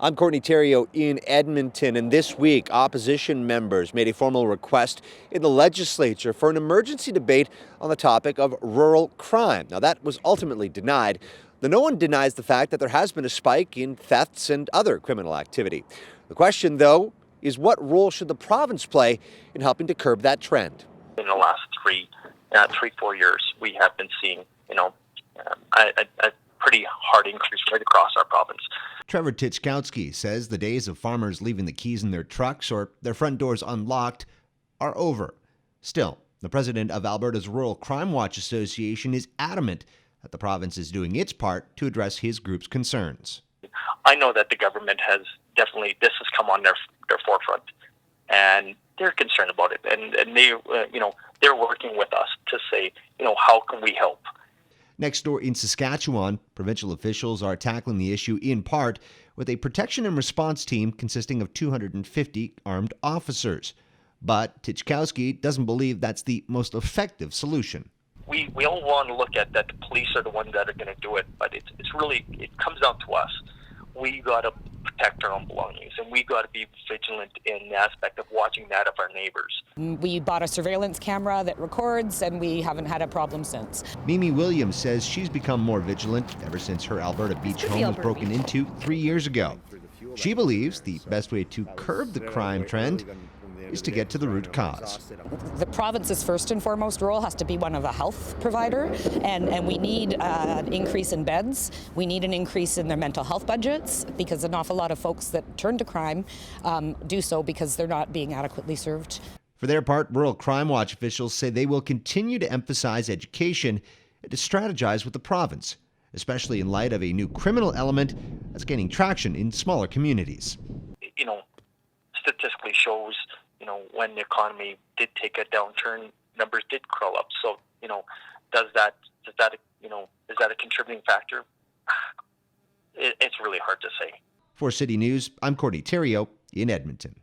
I'm Courtney Theriault in Edmonton, and this week opposition members made a formal request in the legislature for an emergency debate on the topic of rural crime. Now, that was ultimately denied, though no one denies the fact that there has been a spike in thefts and other criminal activity. The question, though, is what role should the province play in helping to curb that trend? In the last 4 years, we have been seeing, a pretty hard increase right across our province. Trevor Tichkowski says the days of farmers leaving the keys in their trucks or their front doors unlocked are over. Still, the president of Alberta's Rural Crime Watch Association is adamant that the province is doing its part to address his group's concerns. I know that the government has definitely, this has come on their forefront, and they're concerned about it, and they, they're working with us to say, how can we help? Next door in Saskatchewan, provincial officials are tackling the issue in part with a protection and response team consisting of 250 armed officers. But Tichkowski doesn't believe that's the most effective solution. We all want to look at that the police are the ones that are going to do it, but it comes down to us. We got to protect our own belongings, and we got to be vigilant in the aspect of watching that of our neighbors. We bought a surveillance camera that records, and we haven't had a problem since. Mimi Williams says she's become more vigilant ever since her Alberta beach home was broken into 3 years ago. She believes the best way to curb the crime trend is to get to the root cause. The province's first and foremost role has to be one of a health provider, and we need an increase in beds. We need an increase in their mental health budgets, because an awful lot of folks that turn to crime do so because they're not being adequately served. For their part, Rural Crime Watch officials say they will continue to emphasize education and to strategize with the province, especially in light of a new criminal element that's gaining traction in smaller communities. Statistically shows, when the economy did take a downturn, numbers did crawl up. So, is that a contributing factor? It's really hard to say. For City News, I'm Courtney Theriault in Edmonton.